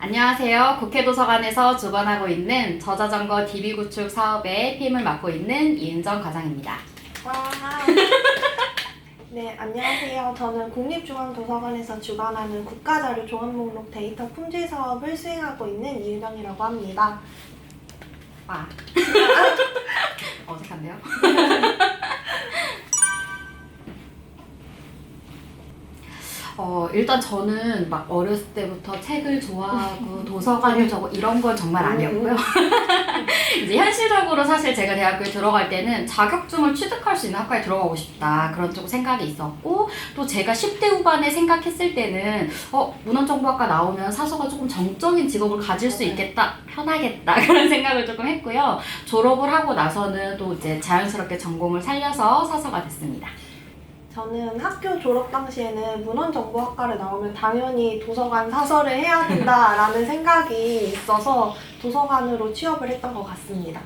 안녕하세요. 국회도서관에서 주관하고 있는 저자전거 DB 구축 사업의 PM을 맡고 있는 이은정 과장입니다. 와. 네, 안녕하세요. 저는 국립중앙도서관에서 주관하는 국가자료 종합목록 데이터 품질 사업을 수행하고 있는 이은정이라고 합니다. 와. 어색한데요? 일단 저는 막 어렸을 때부터 책을 좋아하고 도서관을 저거 이런 건 정말 아니었고요. 이제 현실적으로 사실 제가 대학교에 들어갈 때는 자격증을 취득할 수 있는 학과에 들어가고 싶다 그런 쪽 생각이 있었고, 또 제가 10대 후반에 생각했을 때는 문헌정보학과 나오면 사서가 조금 정적인 직업을 가질 수 있겠다, 편하겠다 그런 생각을 조금 했고요. 졸업을 하고 나서는 또 이제 자연스럽게 전공을 살려서 사서가 됐습니다. 저는 학교 졸업 당시에는 문헌정보학과를 나오면 당연히 도서관 사서를 해야 된다라는 생각이 있어서 도서관으로 취업을 했던 것 같습니다.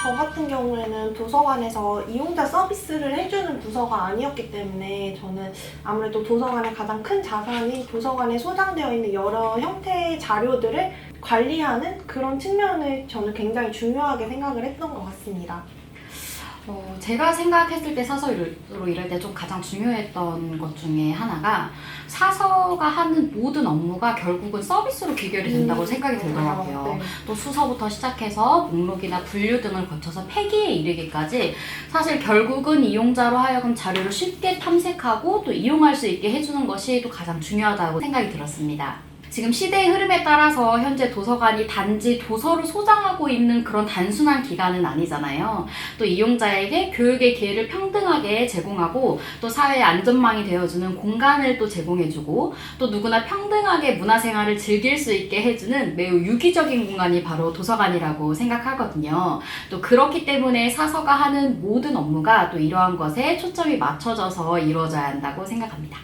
저 같은 경우에는 도서관에서 이용자 서비스를 해주는 부서가 아니었기 때문에 저는 아무래도 도서관의 가장 큰 자산인 도서관에 소장되어 있는 여러 형태의 자료들을 관리하는 그런 측면을 저는 굉장히 중요하게 생각을 했던 것 같습니다. 제가 생각했을 때 사서로 일할 때 좀 가장 중요했던 것 중에 하나가, 사서가 하는 모든 업무가 결국은 서비스로 귀결이 된다고 생각이 들더라고요. 네. 또 수서부터 시작해서 목록이나 분류 등을 거쳐서 폐기에 이르기까지 사실 결국은 이용자로 하여금 자료를 쉽게 탐색하고 또 이용할 수 있게 해주는 것이 또 가장 중요하다고 생각이 들었습니다. 지금 시대의 흐름에 따라서 현재 도서관이 단지 도서를 소장하고 있는 그런 단순한 기관은 아니잖아요. 또 이용자에게 교육의 기회를 평등하게 제공하고 또 사회의 안전망이 되어주는 공간을 또 제공해주고, 또 누구나 평등하게 문화생활을 즐길 수 있게 해주는 매우 유기적인 공간이 바로 도서관이라고 생각하거든요. 또 그렇기 때문에 사서가 하는 모든 업무가 또 이러한 것에 초점이 맞춰져서 이루어져야 한다고 생각합니다.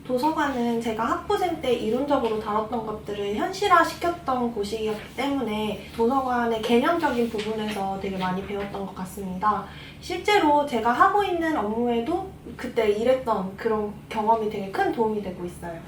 도서관은 제가 학부생 때 이론적으로 다뤘던 것들을 현실화시켰던 곳이었기 때문에 도서관의 개념적인 부분에서 되게 많이 배웠던 것 같습니다. 실제로 제가 하고 있는 업무에도 그때 일했던 그런 경험이 되게 큰 도움이 되고 있어요.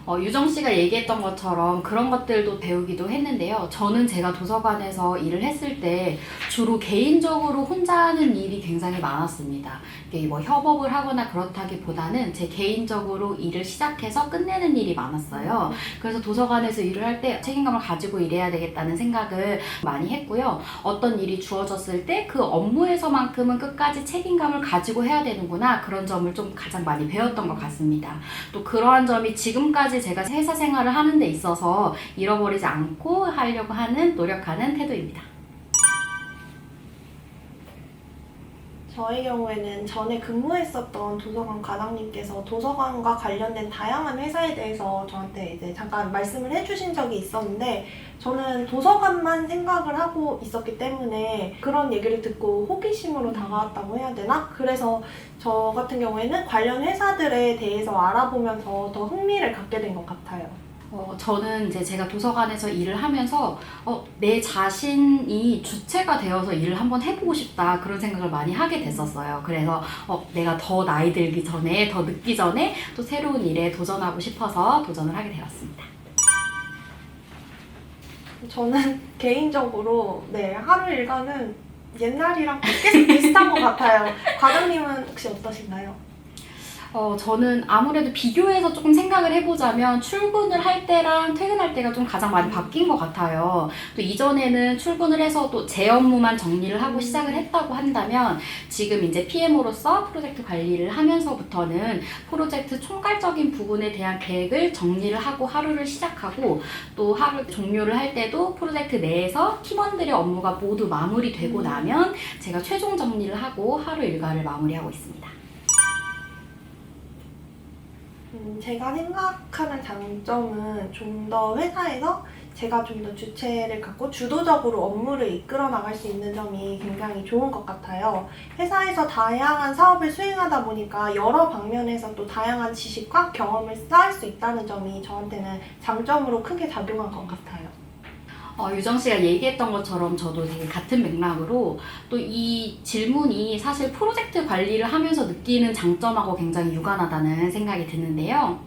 유정 씨가 얘기했던 것처럼 그런 것들도 배우기도 했는데요. 저는 제가 도서관에서 일을 했을 때 주로 개인적으로 혼자 하는 일이 굉장히 많았습니다. 이게 뭐 협업을 하거나 그렇다기보다는 제 개인적으로 일을 시작해서 끝내는 일이 많았어요. 그래서 도서관에서 일을 할 때 책임감을 가지고 일해야 되겠다는 생각을 많이 했고요. 어떤 일이 주어졌을 때 그 업무에서만큼은 끝까지 책임감을 가지고 해야 되는구나, 그런 점을 좀 가장 많이 배웠던 것 같습니다. 또 그러한 점이 지금까지 제가 회사 생활을 하는 데 있어서 잃어버리지 않고 하려고 노력하는 태도입니다. 저의 경우에는 전에 근무했었던 도서관 과장님께서 도서관과 관련된 다양한 회사에 대해서 저한테 이제 잠깐 말씀을 해주신 적이 있었는데, 저는 도서관만 생각을 하고 있었기 때문에 그런 얘기를 듣고 호기심으로 다가왔다고 해야 되나? 그래서 저 같은 경우에는 관련 회사들에 대해서 알아보면서 더 흥미를 갖게 된 것 같아요. 저는 이제 제가 도서관에서 일을 하면서 내 자신이 주체가 되어서 일을 한번 해보고 싶다, 그런 생각을 많이 하게 됐었어요. 그래서 내가 더 나이 들기 전에, 더 늦기 전에 또 새로운 일에 도전하고 싶어서 도전을 하게 되었습니다. 저는 개인적으로 하루 일과는 옛날이랑 계속 비슷한 것 같아요. 과장님은 혹시 어떠신가요? 저는 아무래도 비교해서 조금 생각을 해보자면 출근을 할 때랑 퇴근할 때가 좀 가장 많이 바뀐 것 같아요. 또 이전에는 출근을 해서 또 제 업무만 정리를 하고 시작을 했다고 한다면, 지금 이제 PM으로서 프로젝트 관리를 하면서부터는 프로젝트 총괄적인 부분에 대한 계획을 정리를 하고 하루를 시작하고, 또 하루 종료를 할 때도 프로젝트 내에서 팀원들의 업무가 모두 마무리되고 나면 제가 최종 정리를 하고 하루 일과를 마무리하고 있습니다. 제가 생각하는 장점은 좀 더 회사에서 제가 좀 더 주체를 갖고 주도적으로 업무를 이끌어 나갈 수 있는 점이 굉장히 좋은 것 같아요. 회사에서 다양한 사업을 수행하다 보니까 여러 방면에서 또 다양한 지식과 경험을 쌓을 수 있다는 점이 저한테는 장점으로 크게 작용한 것 같아요. 유정 씨가 얘기했던 것처럼 저도 되게 같은 맥락으로 또 이 질문이 사실 프로젝트 관리를 하면서 느끼는 장점하고 굉장히 유관하다는 생각이 드는데요.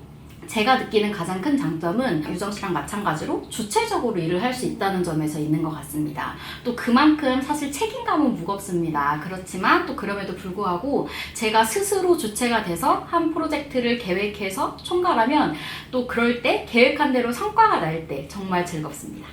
제가 느끼는 가장 큰 장점은 유정 씨랑 마찬가지로 주체적으로 일을 할 수 있다는 점에서 있는 것 같습니다. 또 그만큼 사실 책임감은 무겁습니다. 그렇지만 또 그럼에도 불구하고 제가 스스로 주체가 돼서 한 프로젝트를 계획해서 총괄하면 또 그럴 때 계획한 대로 성과가 날 때 정말 즐겁습니다.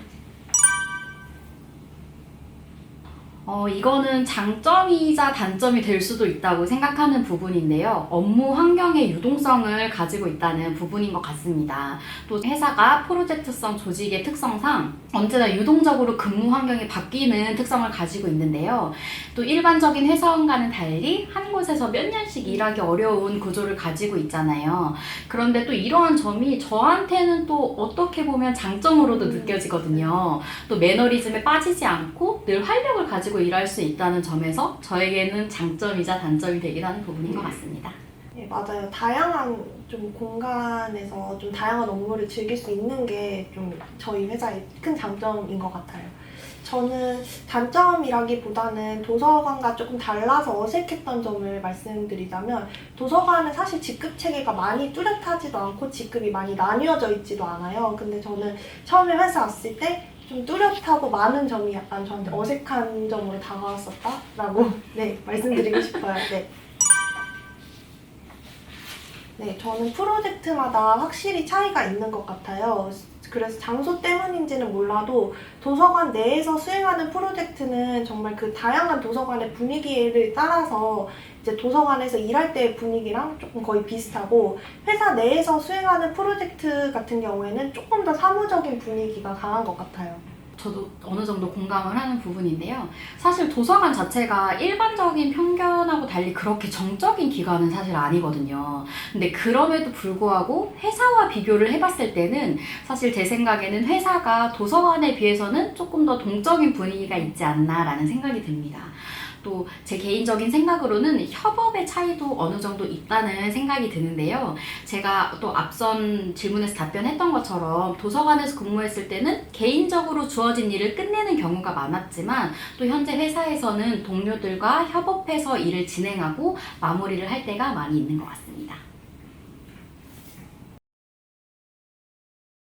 이거는 장점이자 단점이 될 수도 있다고 생각하는 부분인데요. 업무 환경의 유동성을 가지고 있다는 부분인 것 같습니다. 또 회사가 프로젝트성 조직의 특성상 언제나 유동적으로 근무 환경이 바뀌는 특성을 가지고 있는데요. 또 일반적인 회사원과는 달리 한 곳에서 몇 년씩 일하기 어려운 구조를 가지고 있잖아요. 그런데 또 이러한 점이 저한테는 또 어떻게 보면 장점으로도 느껴지거든요. 또 매너리즘에 빠지지 않고 늘 활력을 가지고 일할 수 있다는 점에서 저에게는 장점이자 단점이 되기도 하는 부분인 것 같습니다. 네, 맞아요. 다양한 좀 공간에서 좀 다양한 업무를 즐길 수 있는 게 좀 저희 회사의 큰 장점인 것 같아요. 저는 단점이라기보다는 도서관과 조금 달라서 어색했던 점을 말씀드리자면, 도서관은 사실 직급 체계가 많이 뚜렷하지도 않고 직급이 많이 나뉘어져 있지도 않아요. 근데 저는 처음에 회사 왔을 때 좀 뚜렷하고 많은 점이 약간 저한테 어색한 점으로 다가왔었다라고 네, 말씀드리고 싶어요. 네. 네, 저는 프로젝트마다 확실히 차이가 있는 것 같아요. 그래서 장소 때문인지는 몰라도 도서관 내에서 수행하는 프로젝트는 정말 그 다양한 도서관의 분위기를 따라서 이제 도서관에서 일할 때의 분위기랑 조금 거의 비슷하고, 회사 내에서 수행하는 프로젝트 같은 경우에는 조금 더 사무적인 분위기가 강한 것 같아요. 저도 어느 정도 공감을 하는 부분인데요. 사실 도서관 자체가 일반적인 편견하고 달리 그렇게 정적인 기관은 사실 아니거든요. 근데 그럼에도 불구하고 회사와 비교를 해봤을 때는 사실 제 생각에는 회사가 도서관에 비해서는 조금 더 동적인 분위기가 있지 않나라는 생각이 듭니다. 또 제 개인적인 생각으로는 협업의 차이도 어느 정도 있다는 생각이 드는데요. 제가 또 앞선 질문에서 답변했던 것처럼 도서관에서 근무했을 때는 개인적으로 주어진 일을 끝내는 경우가 많았지만, 또 현재 회사에서는 동료들과 협업해서 일을 진행하고 마무리를 할 때가 많이 있는 것 같습니다.